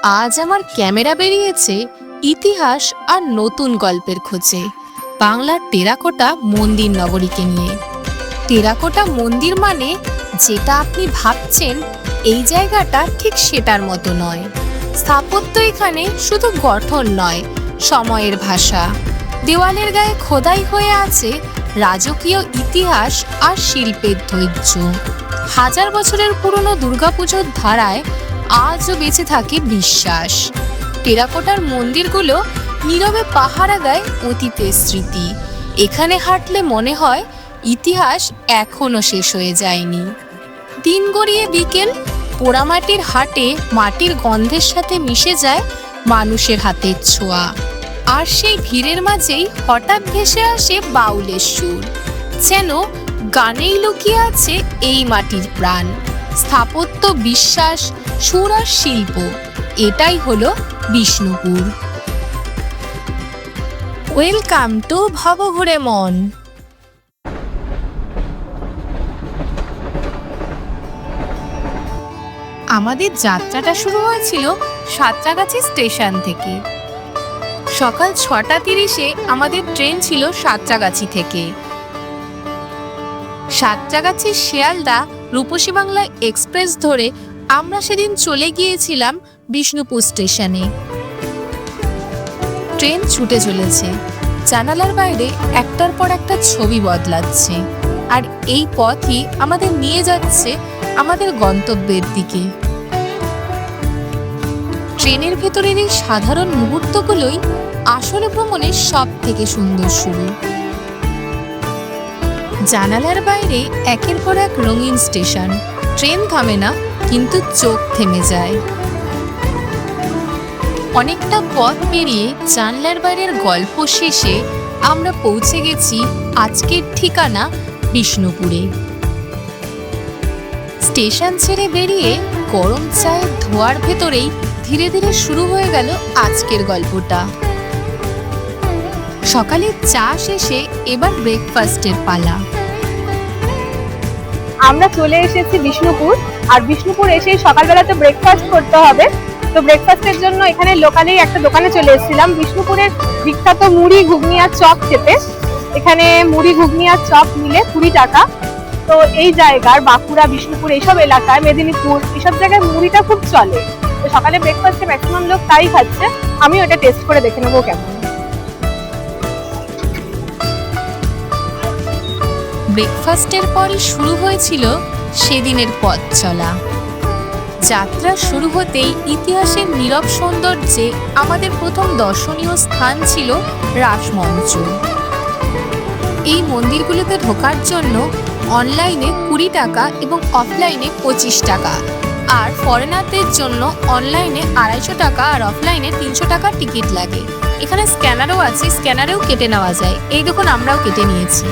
আজ আমার ক্যামেরা বেরিয়েছে ইতিহাস আর নতুন গল্পের খোঁজে বাংলার টেরাকোটা মন্দির নগরীকে নিয়ে। টেরাকোটা মন্দির মানে যেটা আপনি ভাবছেন এই জায়গাটা ঠিক সেটার মতো নয়। স্থাপত্য এখানে শুধু গঠন নয়, সময়ের ভাষা। দেওয়ালের গায়ে খোদাই হয়ে আছে রাজকীয় ইতিহাস আর শিল্পের ধৈর্য। হাজার বছরের পুরনো দুর্গাপুজোর ধারায় আজও বেঁচে থাকে বিশ্বাস। টেরাকোটার মন্দিরগুলো নীরবে পাহারা দেয় অতীতের স্মৃতি। এখানে হাঁটলে মনে হয় ইতিহাস এখনো শেষ হয়ে যায়নি। দিন গড়িয়ে বিকেল, পোড়ামাটির হাটে মাটির গন্ধের সাথে মিশে যায় মানুষের হাতের ছোঁয়া। আর সেই ভিড়ের মাঝেই হঠাৎ ভেসে আসে বাউলের সুর, যেন গানেই লুকিয়ে আছে এই মাটির প্রাণ। স্থাপত্য, বিশ্বাস, সুর আর শিল্প, এটাই হলো বিষ্ণুপুর। ওয়েলকাম টু ভবঘুরে মন। আমাদের যাত্রাটা শুরু হয়েছিল সাঁতরাগাছি স্টেশন থেকে। সকাল 6:30 আমাদের ট্রেন ছিল সাঁতরাগাছি থেকে। সাঁতরাগাছি শিয়ালদা রূপসী বাংলা এক্সপ্রেস ধরে আমরা সেদিন চলে গিয়েছিলাম বিষ্ণুপুর স্টেশনে। ট্রেন ছুটে চলেছে, জানালার বাইরে একটার পর একটা ছবি বদলাচ্ছে, আর এই পথই আমাদের নিয়ে যাচ্ছে আমাদের গন্তব্যের দিকে। ট্রেনের ভেতরের এই সাধারণ মুহূর্তগুলোই আসলে ভ্রমণের সব থেকে সুন্দর শুরু। জানালার বাইরে একের পর এক রঙিন স্টেশন। ট্রেন থামে না, কিন্তু চোখ থেমে যায়। অনেকটা পথ পেরিয়ে জানলার বাইরের গল্প শেষে আমরা পৌঁছে গেছি আজকের ঠিকানা বিষ্ণুপুরে। স্টেশন ছেড়ে বেরিয়ে গরম চায়ের ধোয়ার ভেতরেই ধীরে ধীরে শুরু হয়ে গেল আজকের গল্পটা। সকালের চা শেষে এবার ব্রেকফাস্টের পালা। আমরা চলে এসেছি বিষ্ণুপুর, আর বিষ্ণুপুর এসেই সকালবেলাতে ব্রেকফাস্ট করতে হবে। তো ব্রেকফাস্টের জন্য এখানে লোকালেই একটা দোকানে চলে এসেছিলাম, বিষ্ণুপুরের বিখ্যাত মুড়ি, ঘুগনি আর চপ খেতে। এখানে মুড়ি, ঘুগনি আর চপ মিলে 20 টাকা। তো এই জায়গার বাঁকুড়া, বিষ্ণুপুর এইসব এলাকায়, মেদিনীপুর এইসব জায়গায় মুড়িটা খুব চলে। তো সকালে ব্রেকফাস্টে ম্যাক্সিমাম লোক তাই খাচ্ছে। আমি ওটা টেস্ট করে দেখে নেবো কেমন। ব্রেকফাস্টের পরই শুরু হয়েছিল সেদিনের পথ চলা। যাত্রা শুরু হতেই ইতিহাসের নীরব সৌন্দর্যে আমাদের প্রথম দর্শনীয় স্থান ছিল রাসমঞ্চ। এই মন্দিরগুলোতে ঢোকার জন্য অনলাইনে 20 টাকা এবং অফলাইনে 25 টাকা, আর ফরেনারদের জন্য অনলাইনে 250 টাকা আর অফলাইনে 300 টাকার টিকিট লাগে। এখানে স্ক্যানারও আছে, স্ক্যানারেও কেটে নেওয়া যায়। এই দেখুন, আমরাও কেটে নিয়েছি।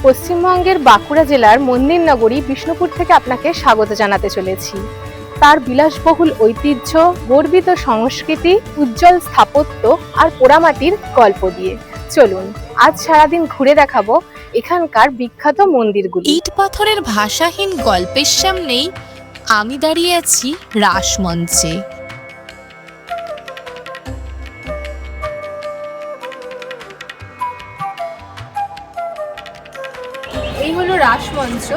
পশ্চিমবঙ্গের বাঁকুড়া জেলার মন্দির নগরী বিষ্ণুপুর থেকে আপনাকে স্বাগত জানাতে চলেছি। তার বিলাসবহুল ঐতিহ্য, গর্বিত সংস্কৃতি, উজ্জ্বল স্থাপত্য আর পোড়ামাটির গল্প দিয়ে চলুন আজ সারাদিন ঘুরে দেখাবো এখানকার বিখ্যাত মন্দিরগুলি। ইট পাথরের ভাষাহীন গল্পের সামনেই আমি দাঁড়িয়ে আছি রাসমঞ্চে। এই হলো রাসমঞ্চ।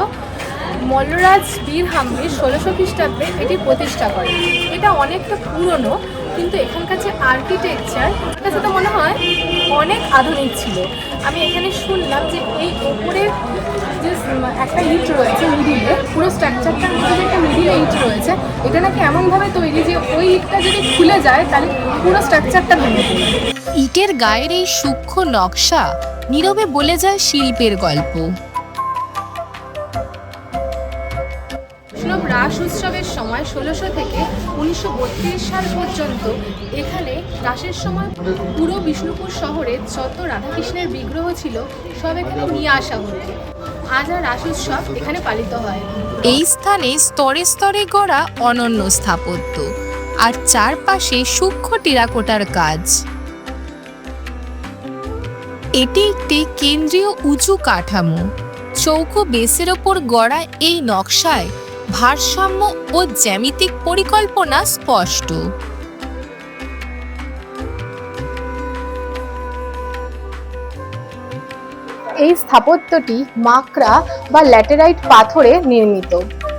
মল্লরাজ বীর হাম্বির 1600 খ্রিস্টাব্দে এটি প্রতিষ্ঠা করে। এটা অনেকটা পুরনো, কিন্তু এখানকার যে আর্কিটেকচার, এটা সাথে মনে হয় অনেক আধুনিক ছিল। আমি এখানে শুনলাম যে এই ওপরে যে একটা ইট রয়েছে মিডিলে, পুরো স্ট্রাকচারটার মধ্যে যে একটা মিডিলে ইট রয়েছে, এটা নাকি এমনভাবে তৈরি যে ওই ইটটা যদি খুলে যায় তাহলে পুরো স্ট্রাকচারটা ভেঙে পড়বে। ইটের গায়ের এই সূক্ষ্ম নকশা নীরবে বলে যায় শিল্পের গল্প। রাস উৎসবের সময় 1600 থেকে 1932 সাল পর্যন্ত এখানে রাসের সময় পুরো বিষ্ণুপুর শহরে যত রাধাকৃষ্ণের বিগ্রহ ছিল সব এখানে নিয়ে আসা হতো। আজ আর রাস উৎসব এখানে পালিত হয়। এই স্থানে স্তরে স্তরে গড়া অনন্য স্থাপত্য, আর চারপাশে সূক্ষ্ম টেরাকোটার কাজ। এটি একটি কেন্দ্রীয় উঁচু কাঠামো। চৌকো বেসের ওপর গড়া এই নকশায় ভারসাম্য ও জ্যামিতিক পরিকল্পনা স্পষ্ট। এই স্থাপত্যটি মাকড়া বা ল্যাটেরাইট পাথরে নির্মিত।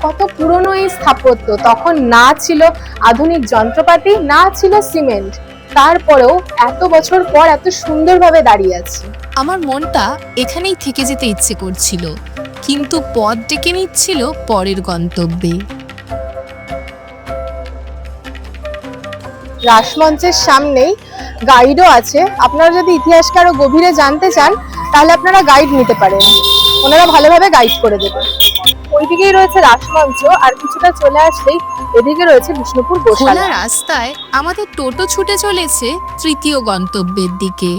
কত পুরনো এই স্থাপত্য! তখন না ছিল আধুনিক যন্ত্রপাতি, না ছিল সিমেন্ট, তারপরেও এত বছর পর এত সুন্দরভাবে দাঁড়িয়ে আছে। আমার মনটা এখানেই থেকে যেতে ইচ্ছে করছিল, কিন্তু পথ ডেকে নিচ্ছিল পরের গন্তব্যে। রাসমঞ্চের সামনেই গাইডও আছে। আপনারা যদি ইতিহাসকে আরো গভীরে জানতে চান তাহলে আপনারা গাইড নিতে পারেন, ওনারা ভালোভাবে গাইড করে দেবে। ওইদিকেই রয়েছে রাসমঞ্চ, আর কিছুটা চলে আসলেই এদিকে রয়েছে বিষ্ণুপুর খোলা গোশালা। রাস্তায় আমাদের টোটো ছুটে চলেছে তৃতীয় গন্তব্যের দিকে।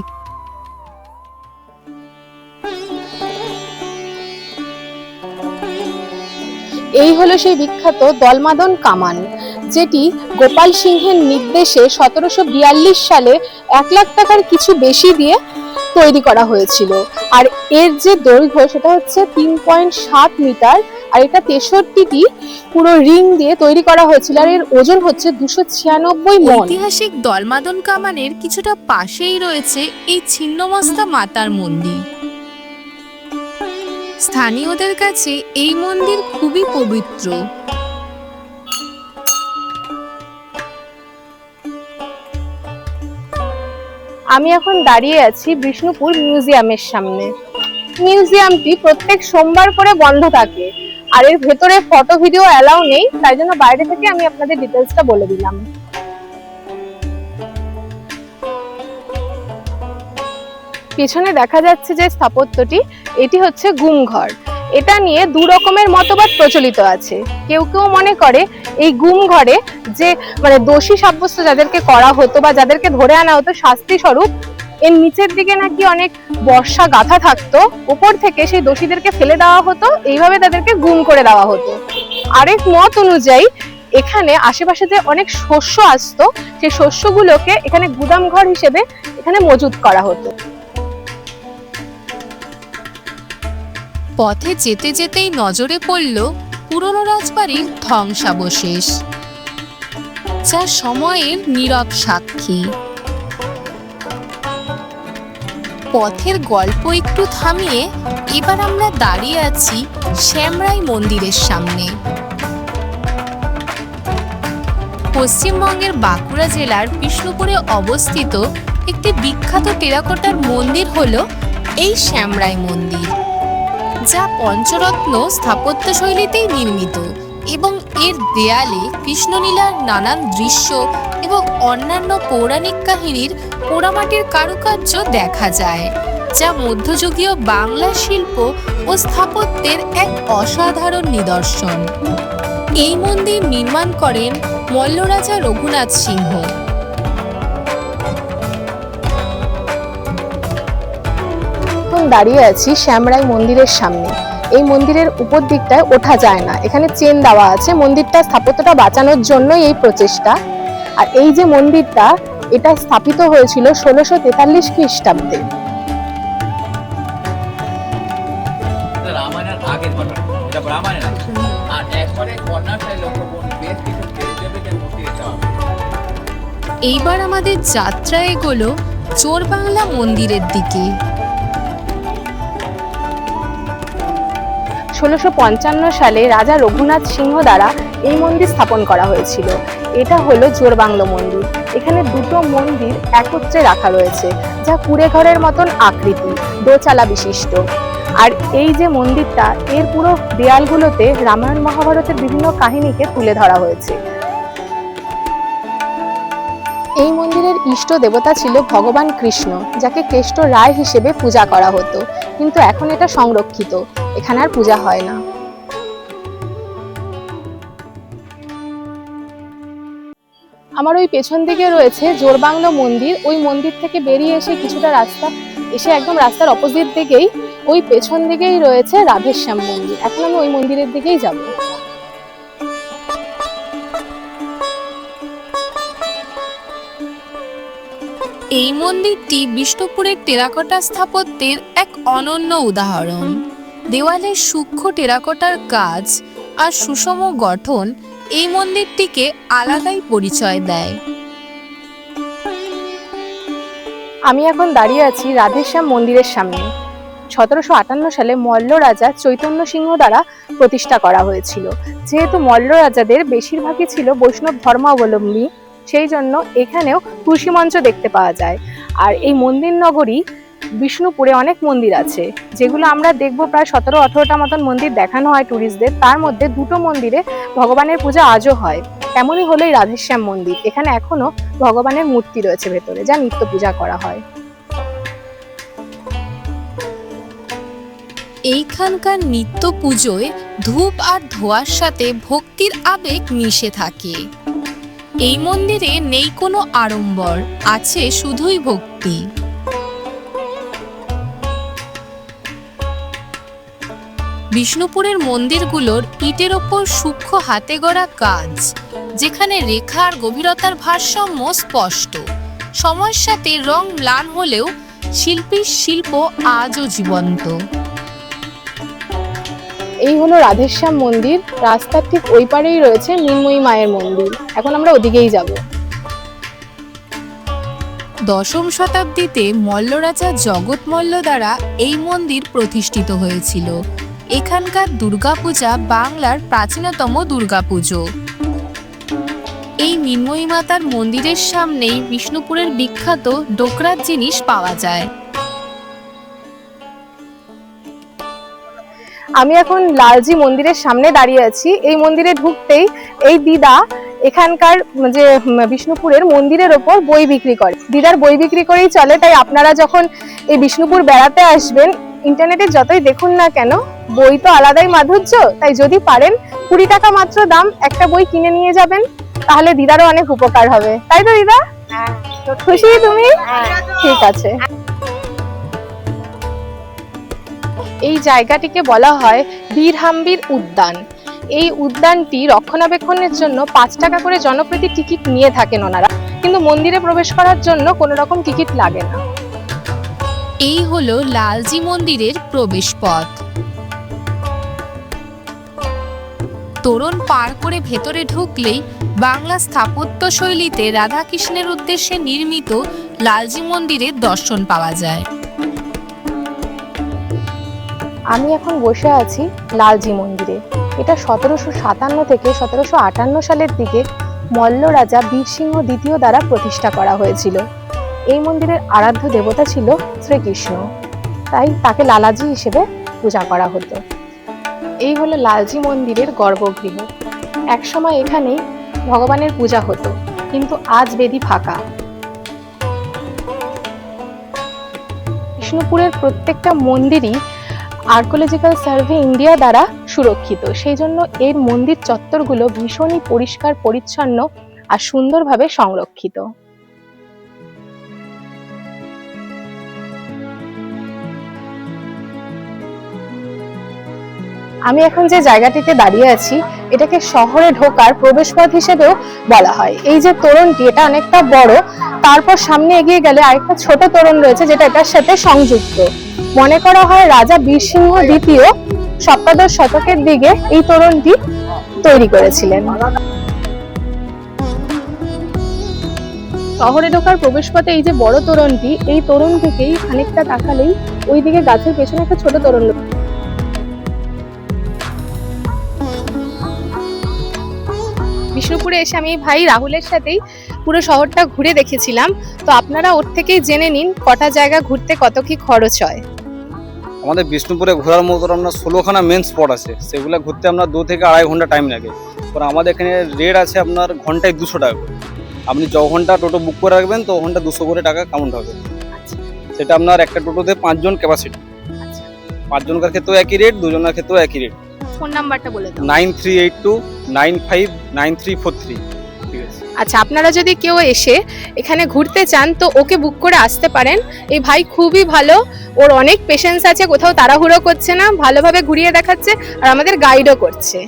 এই হলো সেই বিখ্যাত দলমাদন কামান, যেটি গোপাল সিংহের নির্দেশে 1742 সালে 1 লাখ টাকার কিছু বেশি দিয়ে তৈরি করা হয়েছিল। আর এর যে দৈর্ঘ্য সেটা হচ্ছে 3.7 মিটার, আর এটা 63টি পুরো রিং দিয়ে তৈরি করা হয়েছিল, আর এর ওজন হচ্ছে 296 মণ। ঐতিহাসিক দলমাদন কামানের কিছুটা পাশেই রয়েছে এই ছিন্নমস্তা মাতার মন্দির। স্থানীয়দের কাছে এই মন্দির খুবই পবিত্র। আমি এখন দাঁড়িয়ে আছি বিষ্ণুপুর মিউজিয়ামের সামনে। মিউজিয়ামটি প্রত্যেক সোমবার করে বন্ধ থাকে, আর এর ভেতরে ফটো ভিডিও অ্যালাউ নেই, তাই জন্য বাইরে থেকে আমি আপনাদের ডিটেলসটা বলে দিলাম। পেছনে দেখা যাচ্ছে যে স্থাপত্যটি, এটি হচ্ছে গুমঘর। এটা নিয়ে দু রকমের মতবাদ প্রচলিত আছে। কেউ কেউ মনে করে এই গুমঘরে যে দোষী সাব্যস্ত যাদেরকে করা হতো বা যাদেরকে ধরে আনা হতো শাস্তি স্বরূপ, এর নিচের দিকে নাকি অনেক বর্ষা গাঁথা থাকতো, উপর থেকে সেই দোষীদেরকে ফেলে দেওয়া হতো, এইভাবে তাদেরকে গুম করে দেওয়া হতো। আরেক মত অনুযায়ী এখানে আশেপাশে যে অনেক শস্য আসতো, সেই শস্যগুলোকে এখানে গুদাম ঘর হিসেবে এখানে মজুত করা হতো। পথে যেতে যেতেই নজরে পড়ল পুরনো রাজবাড়ির ধ্বংসাবশেষ, যা সময়ের নীরব সাক্ষী। পথের গল্প একটু থামিয়ে এবার আমরা দাঁড়িয়ে আছি শ্যামরাই মন্দিরের সামনে। পশ্চিমবঙ্গের বাঁকুড়া জেলার বিষ্ণুপুরে অবস্থিত একটি বিখ্যাত টেরাকোটার মন্দির হলো এই শ্যামরাই মন্দির, যা পঞ্চরত্ন স্থাপত্য শৈলীতেই নির্মিত, এবং এর দেয়ালে কৃষ্ণলীলার নানান দৃশ্য এবং অন্যান্য পৌরাণিক কাহিনীর পোড়ামাটির কারুকার্য দেখা যায়, যা মধ্যযুগীয় বাংলা শিল্প ও স্থাপত্যের এক অসাধারণ নিদর্শন। এই মন্দির নির্মাণ করেন মল্লরাজা রঘুনাথ সিংহ। দাঁড়িয়ে আছি শ্যামরাই মন্দিরের সামনে। এই মন্দিরের উপর দিকটায় ওঠা যায় না, এখানে চেন দেওয়া আছে। মন্দিরটা স্থাপত্যটা বাঁচানোর জন্যই এই প্রচেষ্টা। আর এই যে মন্দিরটা, এটা স্থাপিত হয়েছিল 1643 খ্রিস্টাব্দে। এইবার আমাদের যাত্রা এগোলো চোরবাংলা মন্দিরের দিকে। 1655 সালে রাজা রঘুনাথ সিংহ দ্বারা এই মন্দির স্থাপন করা হয়েছিল। এটা হলো চোরবাংলা মন্দির। এখানে দুটো মন্দির একত্রে রাখা রয়েছে, যা কুড়ে ঘরের মতন আকৃতি, দোচালা বিশিষ্ট। আর এই যে মন্দিরটা, এর পুরো দেয়ালগুলোতে রামায়ণ মহাভারতের বিভিন্ন কাহিনীকে তুলে ধরা হয়েছে। এই মন্দিরের ইষ্ট দেবতা ছিল ভগবান কৃষ্ণ, যাকে কেষ্ট রায় হিসেবে পূজা করা হতো, কিন্তু এখন এটা সংরক্ষিত, এখানে আর পূজা হয় না। আমার ওই পেছন দিকে রয়েছে জোরবাংলা মন্দির। ওই মন্দির থেকে বেরিয়ে এসে কিছুটা রাস্তা এসে একদম রাস্তার অপোজিট দিকেই ওই পেছন দিকেই রয়েছে রাধেশ্যাম মন্দির। এখন আমি ওই মন্দিরের দিকেই যাব। এই মন্দিরটি বিষ্ণুপুরের টেরাকোটা স্থাপত্যের এক অনন্য উদাহরণ। দেওয়ালে সূক্ষ্ম টেরাকোটার কাজ আর সুষম গঠন এই মন্দিরটিকে আলাদাই পরিচয় দেয়। আমি এখন দাঁড়িয়ে আছি রাধেশ্যাম মন্দিরের সামনে। 1758 সালে মল্ল রাজা চৈতন্য সিংহ দ্বারা প্রতিষ্ঠা করা হয়েছিল। যেহেতু মল্ল রাজাদের বেশিরভাগই ছিল বৈষ্ণব ধর্মাবলম্বী, সেই জন্য এখানেও তুলসী মঞ্চ দেখতে পাওয়া যায়। আর এই মন্দির নগরী বিষ্ণুপুরে অনেক মন্দির আছে, যেগুলো আমরা দেখবো। প্রায় 17-18টা মতন মন্দির দেখানো হয় ট্যুরিস্টদের। তার মধ্যে 2টো মন্দিরে ভগবানের পূজা আজও হয়। এমনই হলো এই রাধেশ্যাম মন্দির। এখানে এখনো ভগবানের মূর্তি রয়েছে ভেতরে, যা নিত্য পূজা করা হয়। এইখানকার নিত্য পুজোয় ধূপ আর ধোঁয়ার সাথে ভক্তির আবেগ মিশে থাকে। এই মন্দিরে নেই কোনো আড়ম্বর, আছে শুধুই ভক্তি। বিষ্ণুপুরের মন্দিরগুলোর ইটের ওপর সূক্ষ্ম হাতে গড়া কাজ, যেখানে রেখা আর গভীরতার ভারসাম্য স্পষ্ট। সময়ের সাথে রং ম্লান হলেও শিল্পীর শিল্প আজও জীবন্ত। এই হলো রাধেশ্যাম মন্দির। রাস্তার ঠিক ওই পারেই রয়েছে মৃন্ময়ী মায়ের মন্দির। এখন আমরা ওদিকেই যাব। 10ম শতাব্দীতে মল্লরাজা জগৎ মল্ল দ্বারা এই মন্দির প্রতিষ্ঠিত হয়েছিল। এখানকার দুর্গাপূজা বাংলার প্রাচীনতম দুর্গাপুজো। এই মৃন্ময়ী মাতার মন্দিরের সামনেই বিষ্ণুপুরের বিখ্যাত ডোকরার জিনিস পাওয়া যায়। আমি এখন লালজি মন্দিরের সামনে দাঁড়িয়ে আছি। এই মন্দিরে ঢুকতেই এই দিদা এখানকার যে বিষ্ণুপুরের মন্দিরের ওপর বই বিক্রি করে। দিদার বই বিক্রি করেই চলে। তাই আপনারা যখন এই বিষ্ণুপুর বেড়াতে আসবেন, ইন্টারনেটে যতই দেখুন না কেন, বই তো আলাদাই মাধুর্য। তাই যদি পারেন 20 টাকা মাত্র দাম, একটা বই কিনে নিয়ে যাবেন, তাহলে দিদারও অনেক উপকার হবে। তাই তো দিদা? খুশি তুমি? ঠিক আছে। এই জায়গাটিকে বলা হয় বীরহাম্বির উদ্যান। এই উদ্যানটি রক্ষণাবেক্ষণের জন্য 5 টাকা করে জনপ্রতি টিকিট নিয়ে থাকেন ওনারা, কিন্তু মন্দিরে প্রবেশ করার জন্য কোনো রকম টিকিট লাগে না। এই হলো লালজি মন্দিরের প্রবেশ পথ। তোরণ পার করে ভেতরে ঢুকলেই বাংলা স্থাপত্য শৈলীতে রাধাকৃষ্ণের উদ্দেশ্যে নির্মিত লালজি মন্দিরের দর্শন পাওয়া যায়। আমি এখন বসে আছি লালজি মন্দিরে। এটা 1757 থেকে 1758 সালের দিকে মল্ল রাজা বীরসিংহ দ্বিতীয় দ্বারা প্রতিষ্ঠা করা হয়েছিল। এই মন্দিরের আরাধ্য দেবতা ছিল শ্রীকৃষ্ণ, তাই তাকে লালাজি হিসেবে পূজা করা হতো। এই হলো লালজি মন্দিরের গর্ভগৃহ। একসময় এখানেই ভগবানের পূজা হতো, কিন্তু আজ বেদি ফাঁকা। বিষ্ণুপুরের প্রত্যেকটা মন্দিরই আর্কোলজিক্যাল সার্ভে ইন্ডিয়া দ্বারা সুরক্ষিত। সেই জন্য এর মন্দির চত্বরগুলো ভীষণই পরিষ্কার পরিচ্ছন্ন আর সুন্দরভাবে সংরক্ষিত। আমি এখন যে জায়গাটিতে দাঁড়িয়ে আছি, এটাকে শহরে ঢোকার প্রবেশপথ হিসেবেও বলা হয়। এই যে তোরণটি, এটা অনেকটা বড়। তারপর সামনে এগিয়ে গেলে আরেকটা ছোট তোরণ রয়েছে, যেটা এটার সাথে সংযুক্ত। মনে করা হয় রাজা বীরসিংহ দ্বিতীয় সপ্তদশ শতকের দিকে এই তোরণটি তৈরি করেছিলেন। শহরে ঢোকার প্রবেশপথে এই যে বড় তোরণটি, এই তোরণ থেকেই খানিকটা তাকালেই ওইদিকে গাছের পেছনে একটা ছোট তোরণ। বিষ্ণুপুরে এসে আমি ভাই রাহুলের সাথেই পুরো শহরটা ঘুরে দেখেছিলাম। তো আপনারা ওর থেকেই জেনে নিন কটা জায়গা ঘুরতে কত কি খরচ হয়। আমাদের বিষ্ণুপুরে ঘোরার মতো আপনার 16খানা মেন স্পট আছে, সেগুলো ঘুরতে আপনার 2 থেকে 2.5 ঘন্টা টাইম লাগে। পর আমাদের এখানে রেট আছে আপনার ঘন্টায় 200 টাকা করে। আপনি য ঘন্টা টোটো বুক করে রাখবেন তো ঘন্টা 200 করে টাকা কাউন্ট হবে। সেটা আপনার একটা টোটোতে 5 জন ক্যাপাসিটি। 5 জনের ক্ষেত্রেও একই রেট, 2 জনের ক্ষেত্রেও একই রেট। ফোন নাম্বারটা বলে দাও। 9382959343। ঠিক আছে। আচ্ছা, আপনারা যদি কেউ এসে এখানে ঘুরতে চান তো ওকে বুক করে আসতে পারেন। এই ভাই খুবই ভালো, ওর অনেক পেশেন্স আছে, কোথাও তাড়াহুড়ো করছে না, ভালোভাবে ঘুরিয়ে দেখাচ্ছে আর আমাদের গাইডও করছে।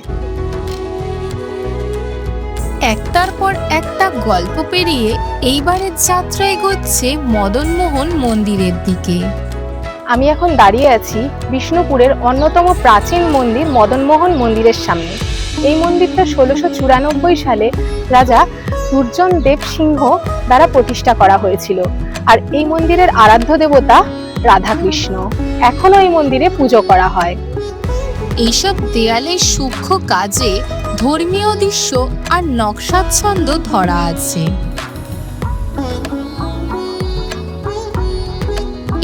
একটার পর একটা গল্প পেরিয়ে এইবারের যাত্রা এগোচ্ছে মদনমোহন মন্দিরের দিকে। আমি এখন দাঁড়িয়ে আছি বিষ্ণুপুরের অন্যতম প্রাচীন মন্দির মদনমোহন মন্দিরের সামনে। এই মন্দিরটা 1694 সালে রাজা দুর্জন দেব সিংহ দ্বারা প্রতিষ্ঠা করা হয়েছিল। আর এই মন্দিরের আরাধ্য দেবতা রাধাকৃষ্ণ। এখনো এই মন্দিরে পুজো করা হয়। এইসব দেয়ালের সূক্ষ্ম কাজে ধর্মীয় দৃশ্য আর নকশাচ্ছন্দ ধরা আছে।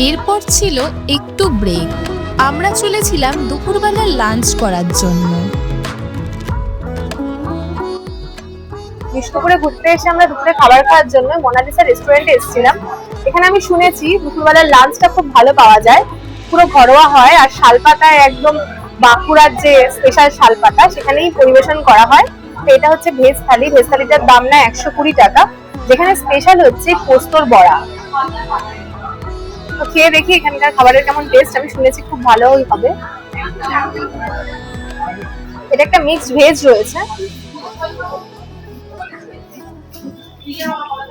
এরপর ছিল একটু ব্রেক। আমরা চলেছিলাম দুপুরবেলা লাঞ্চ করার জন্য। বিষ্ণুপুরে ঘুরতে এসে আমরা দুপুরে খাবার খাওয়ার জন্য মোনালিসা রেস্টুরেন্টে এসেছিলাম। এখানে আমি শুনেছি দুপুরবেলার লাঞ্চটা খুব ভালো পাওয়া যায়, পুরো ঘরোয়া হয়, আর শালপাতায় একদম বাঁকুড়ার যে স্পেশাল শালপাতা সেখানেই পরিবেশন করা হয়। তো এটা হচ্ছে ভেজ থালি। ভেজ থালিটার দাম না 120 টাকা, যেখানে স্পেশাল হচ্ছে পোস্তর বড়া। তো খেয়ে দেখি এখানকার খাবারের কেমন টেস্ট। আমি শুনেছি খুব ভালো হবে। এটা একটা মিক্সড ভেজ রয়েছে,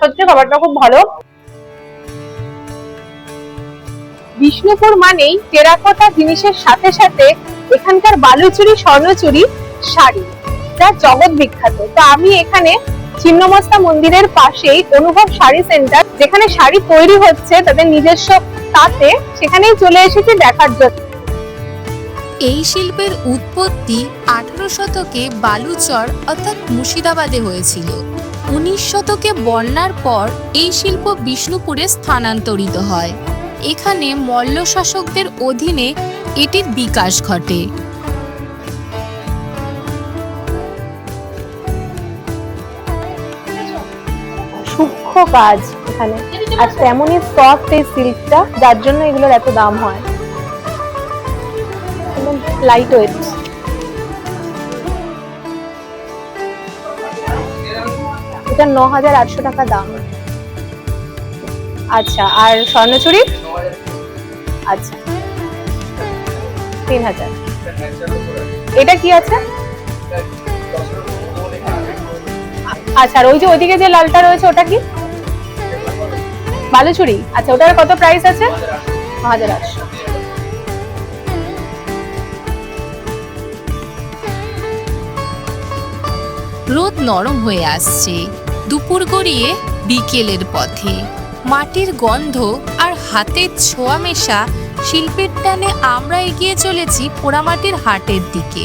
সত্যি খাবারটা খুব ভালো। বিষ্ণুপুর মানেই টেরাকোটা জিনিসের সাথে সাথে এখানকার বালুচুরি, স্বর্ণচুরি, শাড়ি যা জগৎ বিখ্যাত। তো আমি এখানে ছিন্নমস্তা মন্দিরের পাশেই অনুভব শাড়ি সেন্টার, যেখানে শাড়ি তৈরি হচ্ছে তাদের নিজস্ব তাঁতে, সেখানেই চলে এসেছি দেখার জন্য। এই শিল্পের উৎপত্তি 18 শতকে বালুচর অর্থাৎ মুর্শিদাবাদে হয়েছিল। 19 শতকে বন্যার পর এই শিল্প বিষ্ণুপুরে স্থানান্তরিত হয়। এখানে মল্ল শাসকদের অধীনে এটির বিকাশ ঘটে। সূক্ষ্ম কাজ এখানে, আর তেমনই সফট এই সিল্কটা, যার জন্য এগুলোর এত দাম হয়। Light weight. এটা 9800 টাকা দাম। আচ্ছা, আর স্বর্ণচুরি? আচ্ছা, 3000। এটা কি আছে? আচ্ছা, আর ওই যে ওইদিকে যে লালটা রয়েছে ওটা কি? বালুচুরি। আচ্ছা, ওটার কত প্রাইস আছে? 1800। রোদ নরম হয়ে আসছে। দুপুর গড়িয়ে বিকেলের পথে মাটির গন্ধ আর হাতের ছোঁয়া মেশা শিল্পের টানে আমরা এগিয়ে চলেছি পোড়ামাটির হাটের দিকে।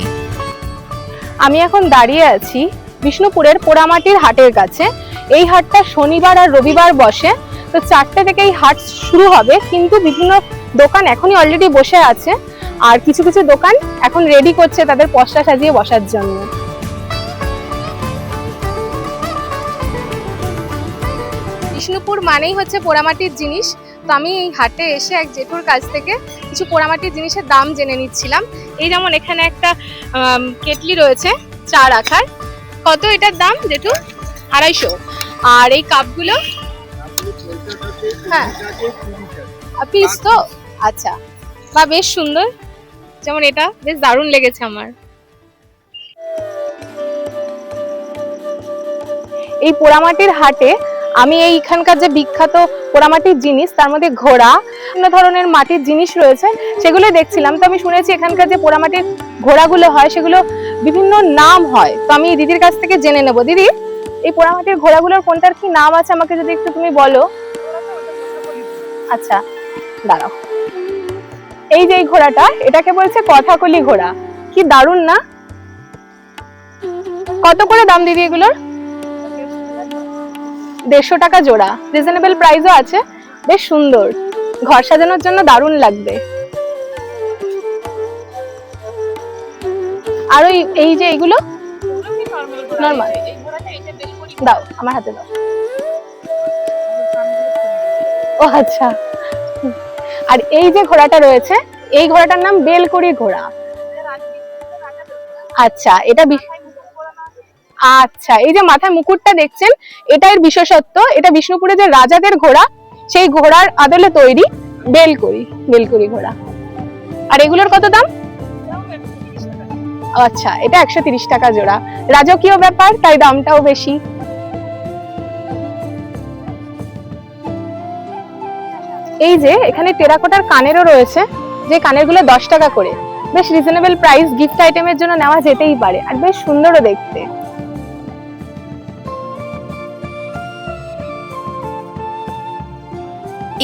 আমি এখন দাঁড়িয়ে আছি বিষ্ণুপুরের পোড়ামাটির হাটের কাছে। এই হাটটা শনিবার আর রবিবার বসে। তো 4টে থেকে এই হাট শুরু হবে, কিন্তু বিভিন্ন দোকান এখনই অলরেডি বসে আছে, আর কিছু কিছু দোকান এখন রেডি করছে তাদের পসরা সাজিয়ে বসার জন্য। বিষ্ণুপুর মানেই হচ্ছে পোড়ামাটির জিনিস। তো আমি এই হাটে এসে এক জেঠুর কাছ থেকে কিছু পোড়ামাটির জিনিসের দাম জেনে নিচ্ছিলাম। এই যেমন এখানে একটা কেটলি রয়েছে চা রাখার। কত এটার দাম জেঠু? 250। আর এই কাপগুলো? হ্যাঁ, পিস তো? আচ্ছা, বা বেশ সুন্দর। যেমন এটা বেশ দারুণ লেগেছে আমার। এই পোড়ামাটির হাটে আমি এইখানকার যে বিখ্যাত পোড়ামাটির জিনিস, তার মধ্যে ঘোড়া, বিভিন্ন ধরনের মাটির জিনিস রয়েছে, সেগুলো দেখছিলাম। তো আমি শুনেছি এখানকার যে পোড়ামাটির ঘোড়াগুলো হয় সেগুলো বিভিন্ন নাম হয়। তো আমি দিদির কাছ থেকে জেনে নেব। দিদি, এই পোড়ামাটির ঘোড়াগুলোর কোনটার কি নাম আছে আমাকে যদি একটু তুমি বলো। আচ্ছা, দাঁড়াও। এই যে এই ঘোড়াটা, এটাকে বলছে কথাকলি ঘোড়া। কি দারুণ না? কত করে দাম দিদি এগুলোর? 150 টাকা জোড়া। রিজনেবল প্রাইসও আছে, বেশ সুন্দর, ঘর সাজানোর জন্য দারুণ লাগবে। আর এই যে এইগুলো নরমাল, দাও আমার হাতে দাও। ও আচ্ছা। আর এই যে ঘোড়াটা রয়েছে, এই ঘোড়াটার নাম বেলকড়ি ঘোড়া। আচ্ছা, এটা আচ্ছা, এই যে মাথায় মুকুটটা দেখছেন, এটার বিশেষত্ব, এটা বিষ্ণুপুরে যে রাজাদের ঘোড়া, সেই ঘোড়ার আদলে তৈরি বেলকড়ি ঘোড়া। আর এগুলোর কত দাম? আচ্ছা, এটা 130 টাকা জোড়া। রাজকীয় ব্যাপার, তাই দামটাও বেশি। এই যে এখানে টেরাকোটার কানেরও রয়েছে, যে কানেরগুলো 10 টাকা করে। বেশ রিজনেবল প্রাইস, গিফট আইটেমের জন্য নেওয়া যেতেই পারে, আর বেশ সুন্দরও দেখতে।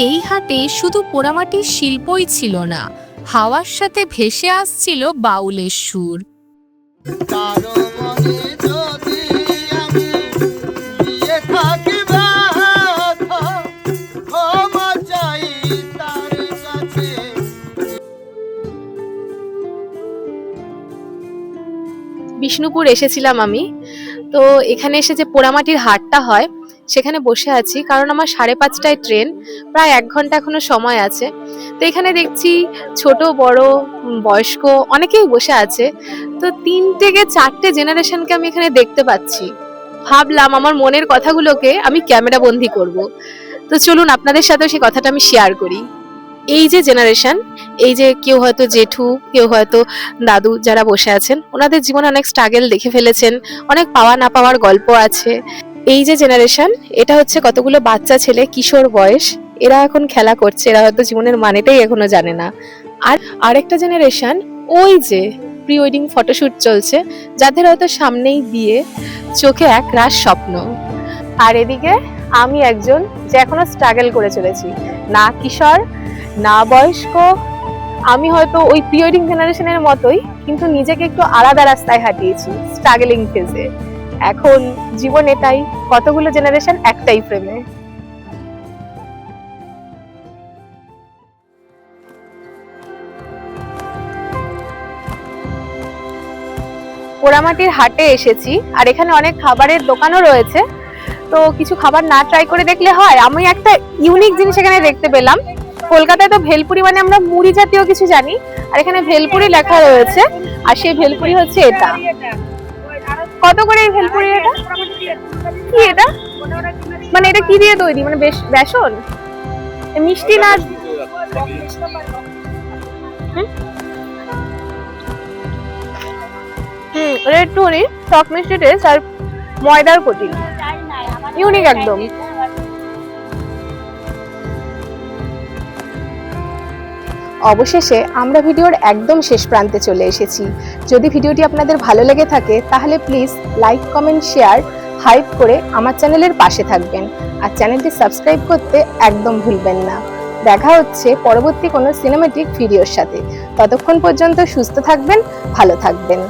এই হাটে শুধু পোড়ামাটির শিল্পই ছিল না, হাওয়ার সাথে ভেসে আসছিল বাউলের সুর। কারো মনে যদি আমি নিয়ে থাকি ব্যথা, ক্ষমা চাই তার কাছে। বিষ্ণুপুর এসেছিলাম আমি, তো এখানে এসে যে পোড়ামাটির হাটটা হয় সেখানে বসে আছি, কারণ আমার 5:30টায় ট্রেন, প্রায় 1 ঘন্টা এখনো সময় আছে। তো এখানে দেখছি ছোট বড় বয়স্ক অনেকেই বসে আছে। তো 3 থেকে 4টে জেনারেশনকে আমি এখানে দেখতে পাচ্ছি। ভাবলাম আমার মনের কথাগুলোকে আমি ক্যামেরা বন্দি করব। তো চলুন আপনাদের সাথেও সেই কথাটা আমি শেয়ার করি। এই যে জেনারেশন, এই যে কেউ হয়তো জেঠু, কেউ হয়তো দাদু যারা বসে আছেন, ওনাদের জীবনে অনেক স্ট্রাগল দেখে ফেলেছেন, অনেক পাওয়া না পাওয়ার গল্প আছে। এই যে জেনারেশন, এটা হচ্ছে কতগুলো বাচ্চা ছেলে, কিশোর বয়স, এরা এখন খেলা করছে, এরা হয়তো জীবনের মানেটাই এখনো জানে না। আর আরেকটা জেনারেশন, ওই যে প্রি ওয়েডিং ফটোশুট চলছে, যাদের হয়তো সামনেই বিয়ে, চোখে এক রাস স্বপ্ন। আর এদিকে আমি একজন যে এখনো স্ট্রাগল করে চলেছি, না কিশোর না বয়স্ক, আমি হয়তো ওই প্রি ওয়েডিং জেনারেশনের মতোই, কিন্তু নিজেকে একটু আলাদা রাস্তায় হাঁটিয়েছি, স্ট্রাগলিং ফেজে। এখন জীবন এটাই, কতগুলো জেনারেশন একটাই ফ্রেমে। পোড়ামাটির হাটে এসেছি, আর এখানে অনেক খাবারের দোকানও রয়েছে। তো কিছু খাবার না ট্রাই করে দেখলে হয়? আমি একটা ইউনিক জিনিস এখানে দেখতে পেলাম। কলকাতায় তো ভেলপুরি মানে আমরা মুড়ি জাতীয় কিছু জানি, আর এখানে ভেলপুরি লেখা রয়েছে, আর সেই ভেলপুরি হচ্ছে এটা। কত করে এই ভেলপুরি? এটা কি? এটা মানে এটা কি দিয়ে তৈরি? মানে বেসন, মিষ্টি না? এটা একটু টক মিষ্টি টেস্ট, আর ময়দার কোটিং, ইউনিক একদম। অবশেষে আমরা ভিডিওর একদম শেষ প্রান্তে চলে এসেছি। যদি ভিডিওটি আপনাদের ভালো লেগে থাকে তাহলে please like, comment, share, hype করে আমার চ্যানেলের পাশে থাকবেন, আর চ্যানেলটি সাবস্ক্রাইব করতে একদম ভুলবেন না। দেখা হচ্ছে পরবর্তী কোনো সিনেম্যাটিক ভিডিওর সাথে। ততক্ষণ পর্যন্ত সুস্থ থাকবেন, ভালো থাকবেন।